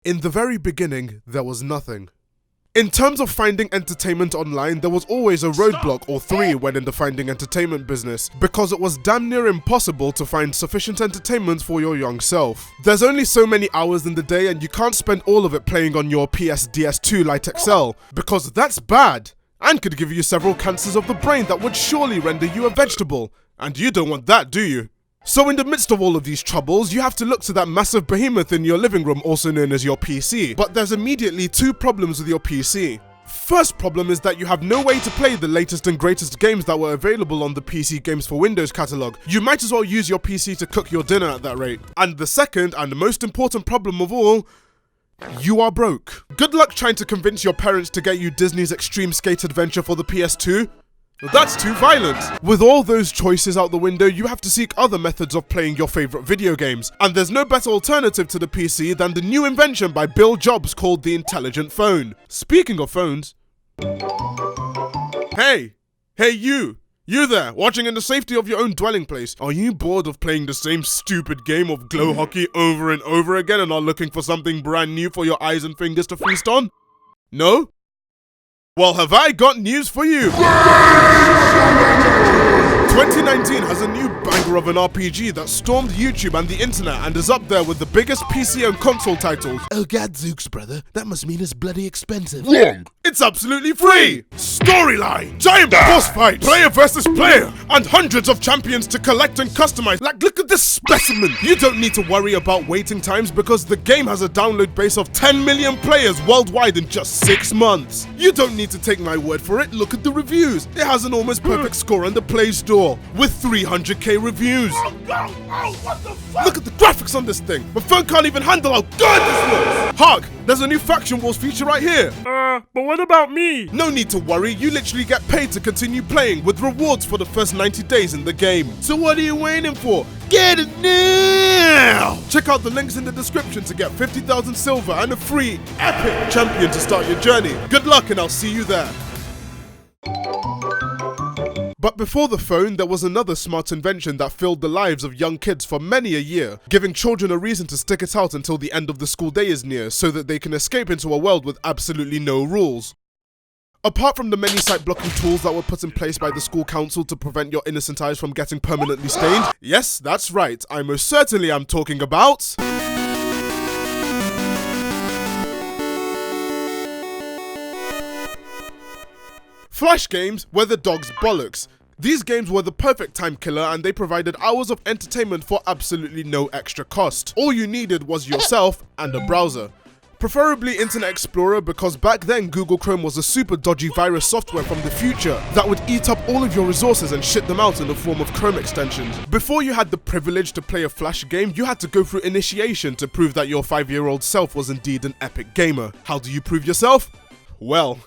In the very beginning, there was nothing. In terms of finding entertainment online, there was always a roadblock or three when in the finding entertainment business, because it was damn near impossible to find sufficient entertainment for your young self. There's only so many hours in the day and you can't spend all of it playing on your PS2 Lite XL, because that's bad, and could give you several cancers of the brain that would surely render you a vegetable, and you don't want that, do you? So in the midst of all of these troubles, you have to look to that massive behemoth in your living room, also known as your PC. But there's immediately two problems with your PC. First problem is that you have no way to play the latest and greatest games that were available on the PC Games for Windows catalog. You might as well use your PC to cook your dinner at that rate. And the second and most important problem of all, you are broke. Good luck trying to convince your parents to get you Disney's Extreme Skate Adventure for the PS2. That's too violent. With all those choices out the window, you have to seek other methods of playing your favorite video games. And there's no better alternative to the PC than the new invention by Bill Jobs called the intelligent phone. Speaking of phones... Hey you there, watching in the safety of your own dwelling place. Are you bored of playing the same stupid game of glow hockey over and over again and are looking for something brand new for your eyes and fingers to feast on? No? Well, have I got news for you? 2019 has a new banger of an RPG that stormed YouTube and the internet and is up there with the biggest PC and console titles. Oh gadzooks, brother, that must mean it's bloody expensive. Wrong! It's absolutely free! Storyline, giant boss fight, player versus player, and hundreds of champions to collect and customize. Like, look at this specimen! You don't need to worry about waiting times because the game has a download base of 10 million players worldwide in just 6 months. You don't need to take my word for it, look at the reviews. It has an almost perfect score on the Play Store with 300k reviews. What the fuck? Look at the graphics on this thing. My phone can't even handle how good this looks. Hark, there's a new Faction Wars feature right here. But what about me? No need to worry, you literally get paid to continue playing with rewards for the first 90 days in the game. So what are you waiting for? Get it now! Check out the links in the description to get 50,000 silver and a free epic champion to start your journey. Good luck and I'll see you there. But before the phone, there was another smart invention that filled the lives of young kids for many a year, giving children a reason to stick it out until the end of the school day is near so that they can escape into a world with absolutely no rules. Apart from the many site blocking tools that were put in place by the school council to prevent your innocent eyes from getting permanently stained, yes, that's right, I most certainly am talking about... Flash games were the dog's bollocks. These games were the perfect time killer and they provided hours of entertainment for absolutely no extra cost. All you needed was yourself and a browser. Preferably Internet Explorer because back then Google Chrome was a super dodgy virus software from the future that would eat up all of your resources and shit them out in the form of Chrome extensions. Before you had the privilege to play a Flash game, you had to go through initiation to prove that your 5-year-old self was indeed an epic gamer. How do you prove yourself? Well...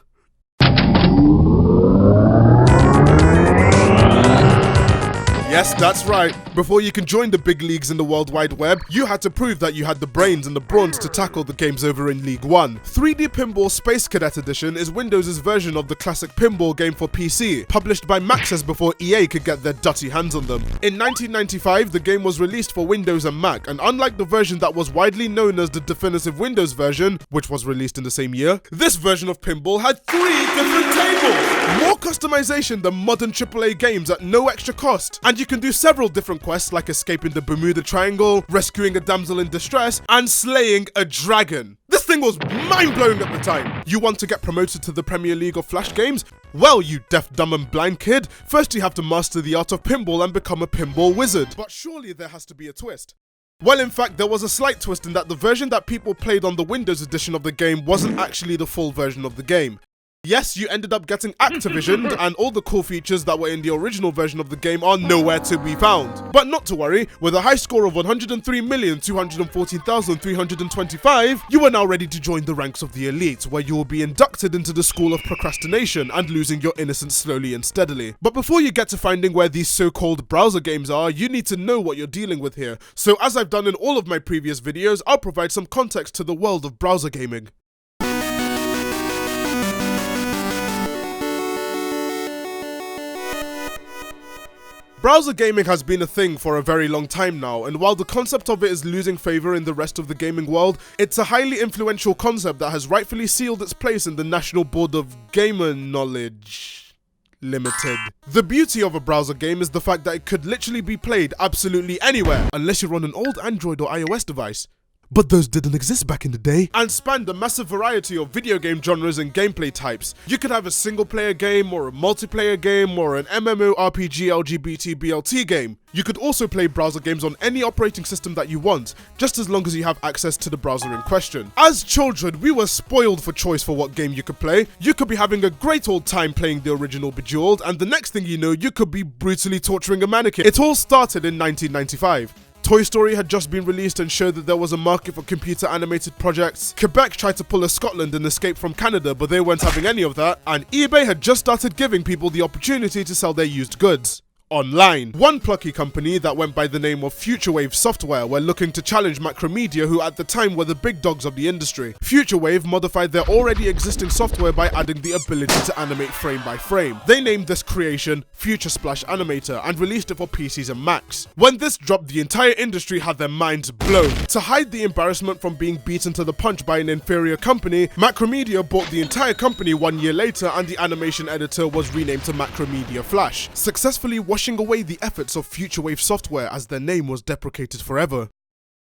Yes, that's right. Before you can join the big leagues in the World Wide Web, you had to prove that you had the brains and the brawns to tackle the games over in League 1. 3D Pinball Space Cadet Edition is Windows' version of the classic pinball game for PC, published by Maxis before EA could get their dirty hands on them. In 1995, the game was released for Windows and Mac, and unlike the version that was widely known as the definitive Windows version, which was released in the same year, this version of pinball had 3 different tables! More customization than modern AAA games at no extra cost, and you can do several different quests like escaping the Bermuda Triangle, rescuing a damsel in distress, and slaying a dragon. This thing was mind-blowing at the time. You want to get promoted to the Premier League of Flash games? Well, you deaf, dumb and blind kid, first you have to master the art of pinball and become a pinball wizard. But surely there has to be a twist. Well, in fact, there was a slight twist in that the version that people played on the Windows edition of the game wasn't actually the full version of the game. Yes, you ended up getting Activisioned, and all the cool features that were in the original version of the game are nowhere to be found. But not to worry, with a high score of 103,214,325, you are now ready to join the ranks of the elite, where you will be inducted into the school of procrastination and losing your innocence slowly and steadily. But before you get to finding where these so-called browser games are, you need to know what you're dealing with here. So as I've done in all of my previous videos, I'll provide some context to the world of browser gaming. Browser gaming has been a thing for a very long time now, and while the concept of it is losing favor in the rest of the gaming world, it's a highly influential concept that has rightfully sealed its place in the National Board of Gamer Knowledge Limited. The beauty of a browser game is the fact that it could literally be played absolutely anywhere, unless you're on an old Android or iOS device. But those didn't exist back in the day. And spanned a massive variety of video game genres and gameplay types. You could have a single player game, or a multiplayer game, or an MMORPG LGBT BLT game. You could also play browser games on any operating system that you want, just as long as you have access to the browser in question. As children, we were spoiled for choice for what game you could play. You could be having a great old time playing the original Bejeweled, and the next thing you know, you could be brutally torturing a mannequin. It all started in 1995. Toy Story had just been released and showed that there was a market for computer animated projects. Quebec tried to pull a Scotland and escape from Canada, but they weren't having any of that. And eBay had just started giving people the opportunity to sell their used goods online. One plucky company that went by the name of Futurewave Software were looking to challenge Macromedia, who at the time were the big dogs of the industry. Futurewave modified their already existing software by adding the ability to animate frame by frame. They named this creation Future Splash Animator and released it for PCs and Macs. When this dropped, the entire industry had their minds blown. To hide the embarrassment from being beaten to the punch by an inferior company, Macromedia bought the entire company 1 year later, and the animation editor was renamed to Macromedia Flash, successfully washing away the efforts of Futurewave Software as their name was deprecated forever.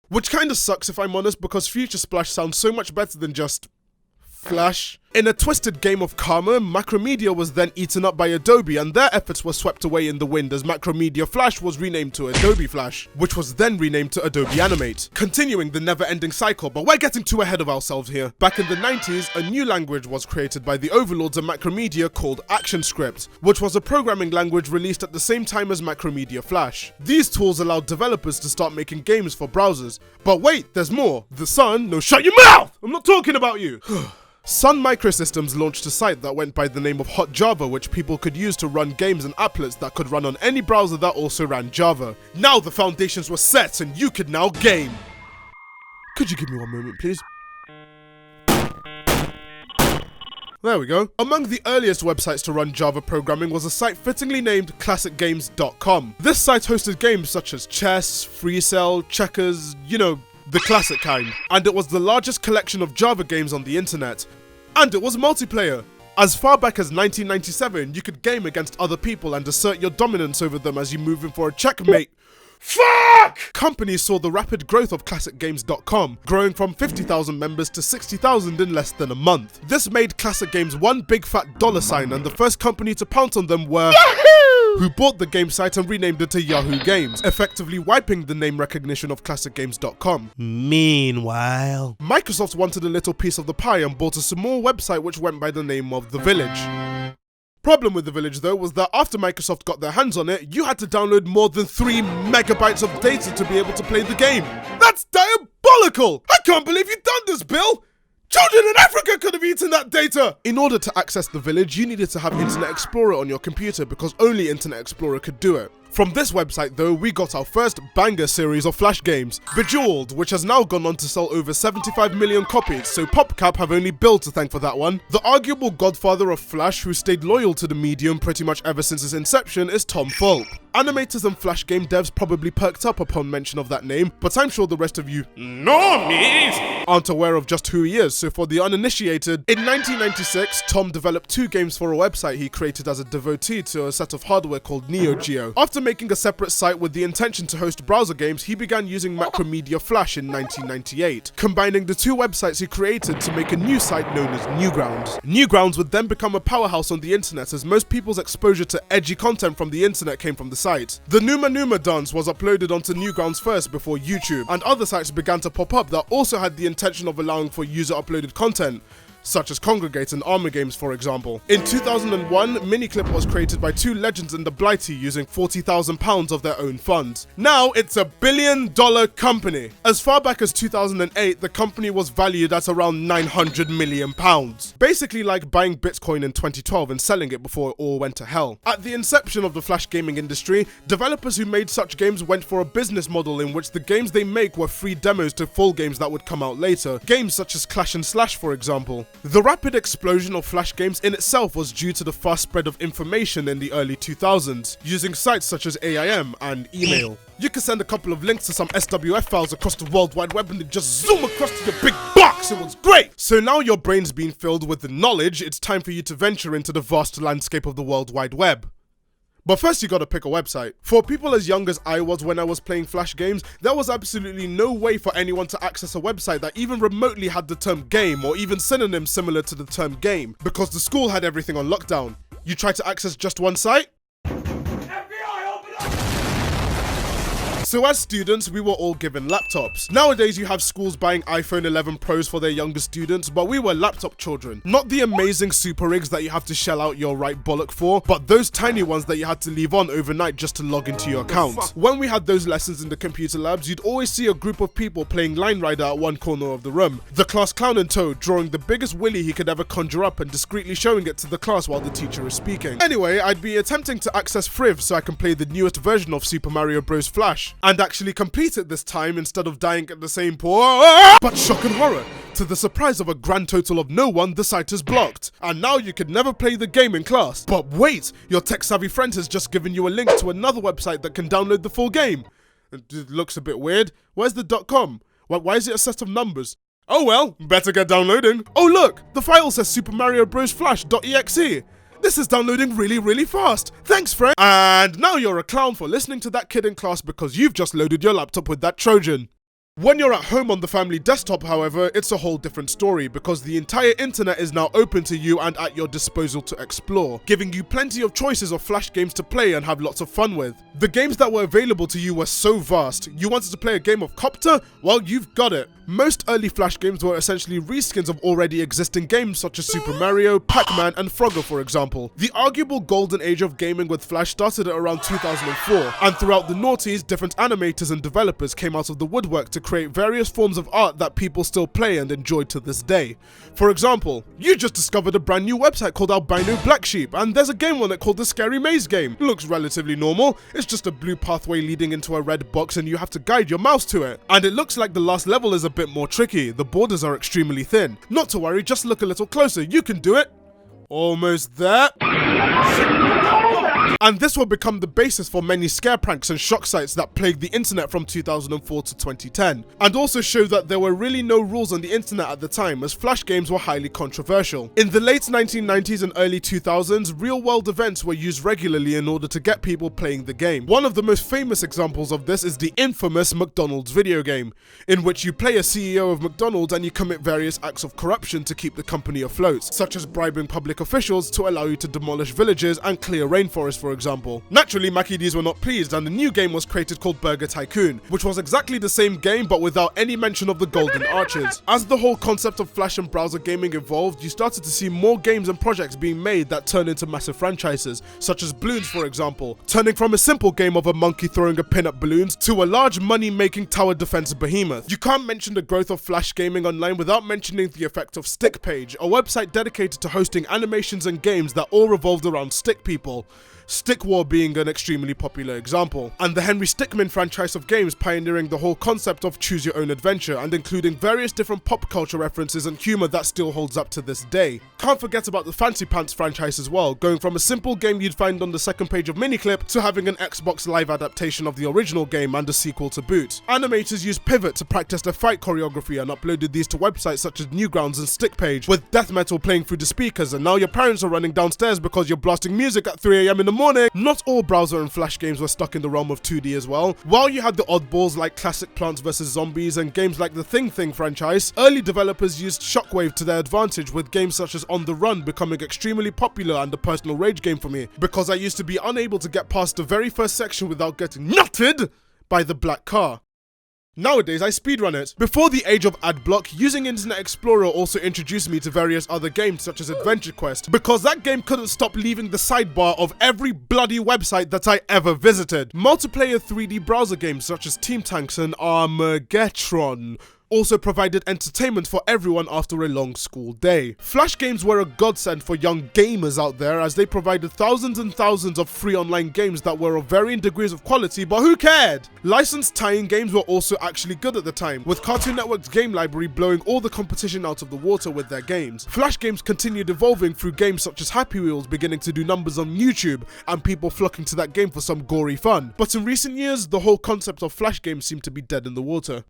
Which kinda sucks if I'm honest, because Future Splash sounds so much better than just Flash. In a twisted game of karma, Macromedia was then eaten up by Adobe, and their efforts were swept away in the wind as Macromedia Flash was renamed to Adobe Flash, which was then renamed to Adobe Animate, continuing the never-ending cycle. But we're getting too ahead of ourselves here. Back in the 90s, a new language was created by the overlords of Macromedia called ActionScript, which was a programming language released at the same time as Macromedia Flash. These tools allowed developers to start making games for browsers. But wait, there's more. The Sun, no, shut your mouth! I'm not talking about you! Sun Microsystems launched a site that went by the name of Hot Java, which people could use to run games and applets that could run on any browser that also ran Java. Now the foundations were set and you could now game. Could you give me one moment, please? There we go. Among the earliest websites to run Java programming was a site fittingly named ClassicGames.com. This site hosted games such as chess, free cell, checkers, you know, the classic kind. And it was the largest collection of Java games on the internet. And it was multiplayer. As far back as 1997, you could game against other people and assert your dominance over them as you move in for a checkmate. Fuck! Companies saw the rapid growth of ClassicGames.com, growing from 50,000 members to 60,000 in less than a month. This made Classic Games one big fat $sign, and the first company to pounce on them were Yahoo! Who bought the game site and renamed it to Yahoo Games, effectively wiping the name recognition of ClassicGames.com. Meanwhile, Microsoft wanted a little piece of the pie and bought a small website which went by the name of The Village. Problem with The Village though was that after Microsoft got their hands on it, you had to download more than 3 megabytes of data to be able to play the game. That's diabolical! I can't believe you've done this, Bill! Children in Africa could have eaten that data! In order to access The Village, you needed to have Internet Explorer on your computer because only Internet Explorer could do it. From this website though, we got our first banger series of Flash games, Bejeweled, which has now gone on to sell over 75 million copies, so PopCap have only Bill to thank for that one. The arguable godfather of Flash, who stayed loyal to the medium pretty much ever since its inception, is Tom Fulp. Animators and Flash game devs probably perked up upon mention of that name, but I'm sure the rest of you normies aren't aware of just who he is, so for the uninitiated, in 1996, Tom developed 2 games for a website he created as a devotee to a set of hardware called Neo Geo. After making a separate site with the intention to host browser games, he began using Macromedia Flash in 1998, combining the 2 websites he created to make a new site known as Newgrounds. Newgrounds would then become a powerhouse on the internet as most people's exposure to edgy content from the internet came from the site. The Numa Numa dance was uploaded onto Newgrounds first before YouTube, and other sites began to pop up that also had the intention of allowing for user-uploaded content, such as Congregate and Armor Games for example. In 2001, Miniclip was created by 2 legends in the Blighty using £40,000 of their own funds. Now it's a $1 billion company. As far back as 2008, the company was valued at around £900 million. Basically like buying Bitcoin in 2012 and selling it before it all went to hell. At the inception of the Flash gaming industry, developers who made such games went for a business model in which the games they make were free demos to full games that would come out later. Games such as Clash and Slash for example. The rapid explosion of Flash games in itself was due to the fast spread of information in the early 2000s, using sites such as AIM and email. You can send a couple of links to some SWF files across the World Wide Web and they just zoom across to your big box. It was great! So now your brain's been filled with the knowledge, it's time for you to venture into the vast landscape of the World Wide Web. But first you gotta pick a website. For people as young as I was when I was playing Flash games, there was absolutely no way for anyone to access a website that even remotely had the term game or even synonyms similar to the term game, because the school had everything on lockdown. You try to access just one site? So as students, we were all given laptops. Nowadays, you have schools buying iPhone 11 Pros for their younger students, but we were laptop children. Not the amazing super rigs that you have to shell out your right bollock for, but those tiny ones that you had to leave on overnight just to log into your account. When we had those lessons in the computer labs, you'd always see a group of people playing Line Rider at one corner of the room. The class clown in tow, drawing the biggest willy he could ever conjure up and discreetly showing it to the class while the teacher is speaking. Anyway, I'd be attempting to access Friv so I can play the newest version of Super Mario Bros. Flash, and actually complete it this time instead of dying at the same point. But shock and horror, to the surprise of a grand total of no one, the site is blocked, and now you can never play the game in class. But wait, your tech-savvy friend has just given you a link to another website that can download the full game. It looks a bit weird. Where's the .com? Why is it a set of numbers? Oh well, better get downloading. Oh look, the file says Super Mario Bros. Flash.exe. This is downloading really fast. Thanks, friend. And now you're a clown for listening to that kid in class because you've just loaded your laptop with that Trojan. When you're at home on the family desktop, however, it's a whole different story because the entire internet is now open to you and at your disposal to explore, giving you plenty of choices of Flash games to play and have lots of fun with. The games that were available to you were so vast. You wanted to play a game of Copter? Well, you've got it. Most early Flash games were essentially reskins of already existing games such as Super Mario, Pac-Man and Frogger, for example. The arguable golden age of gaming with Flash started at around 2004, and throughout the noughties, different animators and developers came out of the woodwork to create various forms of art that people still play and enjoy to this day. For example, you just discovered a brand new website called Albino Black Sheep, and there's a game on it called the Scary Maze Game. Looks relatively normal, it's just a blue pathway leading into a red box and you have to guide your mouse to it. And it looks like the last level is a bit more tricky, the borders are extremely thin. Not to worry, just look a little closer, you can do it. Almost there. And this will become the basis for many scare pranks and shock sites that plagued the internet from 2004 to 2010, and also show that there were really no rules on the internet at the time, as Flash games were highly controversial. In the late 1990s and early 2000s, real-world events were used regularly in order to get people playing the game. One of the most famous examples of this is the infamous McDonald's video game, in which you play a CEO of McDonald's and you commit various acts of corruption to keep the company afloat, such as bribing public officials to allow you to demolish villages and clear rainforests, for example. Naturally, Mackie D's were not pleased and a new game was created called Burger Tycoon, which was exactly the same game but without any mention of the golden arches. As the whole concept of Flash and browser gaming evolved, you started to see more games and projects being made that turned into massive franchises, such as Bloons, for example, turning from a simple game of a monkey throwing a pin at balloons to a large money-making tower defense behemoth. You can't mention the growth of Flash gaming online without mentioning the effect of StickPage, a website dedicated to hosting animations and games that all revolved around stick people. Stick War being an extremely popular example, and the Henry Stickmin franchise of games pioneering the whole concept of choose your own adventure and including various different pop culture references and humor that still holds up to this day. Can't forget about the Fancy Pants franchise as well, going from a simple game you'd find on the second page of Miniclip to having an Xbox Live adaptation of the original game and a sequel to boot. Animators used Pivot to practice their fight choreography and uploaded these to websites such as Newgrounds and StickPage, with death metal playing through the speakers, and now your parents are running downstairs because you're blasting music at 3 AM in the morning. Not all browser and Flash games were stuck in the realm of 2D as well. While you had the oddballs like classic Plants vs Zombies and games like the Thing franchise, early developers used Shockwave to their advantage, with games such as On the Run becoming extremely popular and a personal rage game for me, because I used to be unable to get past the very first section without getting nutted by the black car. Nowadays, I speedrun it. Before the age of adblock, using Internet Explorer also introduced me to various other games such as Adventure Quest, because that game couldn't stop leaving the sidebar of every bloody website that I ever visited. Multiplayer 3D browser games such as Team Tanks and Armageddon also provided entertainment for everyone after a long school day. Flash games were a godsend for young gamers out there, as they provided thousands and thousands of free online games that were of varying degrees of quality, but who cared? Licensed tie-in games were also actually good at the time, with Cartoon Network's game library blowing all the competition out of the water with their games. Flash games continued evolving through games such as Happy Wheels beginning to do numbers on YouTube and people flocking to that game for some gory fun. But in recent years, the whole concept of Flash games seemed to be dead in the water.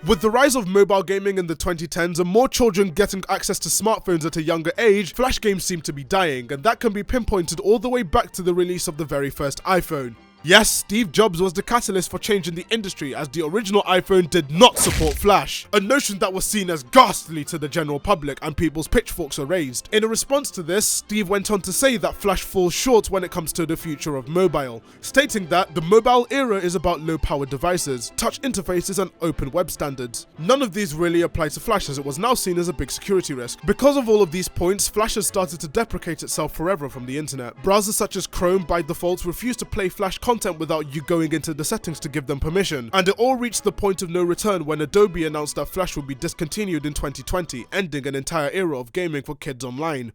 With the rise of mobile gaming in the 2010s and more children getting access to smartphones at a younger age, Flash games seem to be dying, and that can be pinpointed all the way back to the release of the very first iPhone. Yes, Steve Jobs was the catalyst for changing the industry, as the original iPhone did not support Flash, a notion that was seen as ghastly to the general public, and people's pitchforks were raised. In a response to this, Steve went on to say that Flash falls short when it comes to the future of mobile, stating that the mobile era is about low-powered devices, touch interfaces and open web standards. None of these really apply to Flash, as it was now seen as a big security risk. Because of all of these points, Flash has started to deprecate itself forever from the internet. Browsers such as Chrome by default refuse to play Flash content without you going into the settings to give them permission, and it all reached the point of no return when Adobe announced that Flash would be discontinued in 2020, ending an entire era of gaming for kids online.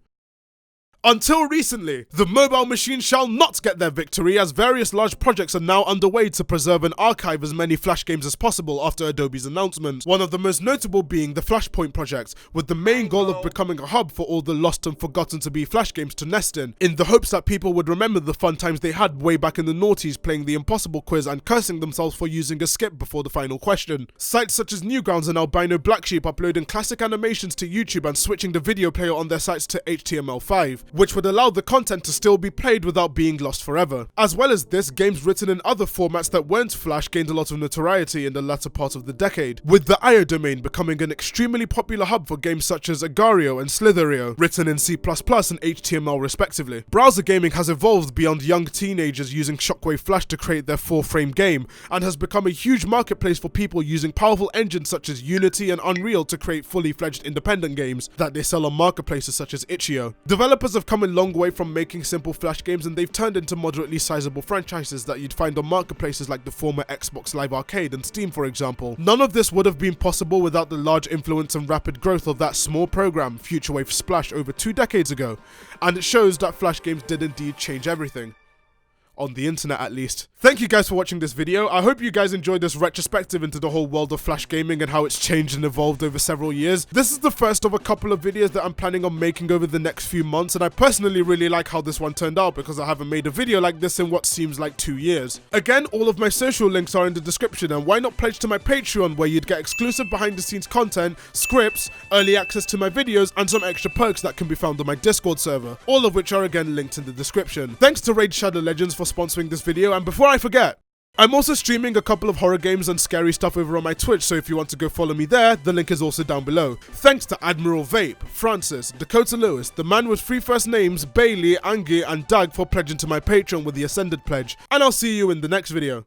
Until recently, the mobile machine shall not get their victory, as various large projects are now underway to preserve and archive as many Flash games as possible after Adobe's announcement, one of the most notable being the Flashpoint project, with the main goal of becoming a hub for all the lost and forgotten to be Flash games to nest in the hopes that people would remember the fun times they had way back in the noughties playing the impossible quiz and cursing themselves for using a skip before the final question. Sites such as Newgrounds and Albino Black Sheep uploading classic animations to YouTube and switching the video player on their sites to HTML5. Which would allow the content to still be played without being lost forever. As well as this, games written in other formats that weren't Flash gained a lot of notoriety in the latter part of the decade, with the IO domain becoming an extremely popular hub for games such as Agario and Slitherio, written in C++ and HTML respectively. Browser gaming has evolved beyond young teenagers using Shockwave Flash to create their 4-frame game, and has become a huge marketplace for people using powerful engines such as Unity and Unreal to create fully fledged independent games that they sell on marketplaces such as Itch.io. Developers have come a long way from making simple Flash games, and they've turned into moderately sizable franchises that you'd find on marketplaces like the former Xbox Live Arcade and Steam, for example. None of this would have been possible without the large influence and rapid growth of that small program, Futurewave Splash, over 2 decades ago, and it shows that Flash games did indeed change everything. On the internet, at least. Thank you guys for watching this video. I hope you guys enjoyed this retrospective into the whole world of Flash gaming and how it's changed and evolved over several years. This is the first of a couple of videos that I'm planning on making over the next few months, and I personally really like how this one turned out because I haven't made a video like this in what seems like 2 years. Again, all of my social links are in the description, and why not pledge to my Patreon, where you'd get exclusive behind the scenes content, scripts, early access to my videos, and some extra perks that can be found on my Discord server, all of which are again linked in the description. Thanks to Raid Shadow Legends for sponsoring this video, and before I forget, I'm also streaming a couple of horror games and scary stuff over on my Twitch, so if you want to go follow me there, the link is also down below. Thanks to Admiral Vape, Francis, Dakota Lewis, the man with 3 first names, Bailey, Angie, and Doug for pledging to my Patreon with the Ascended pledge, and I'll see you in the next video.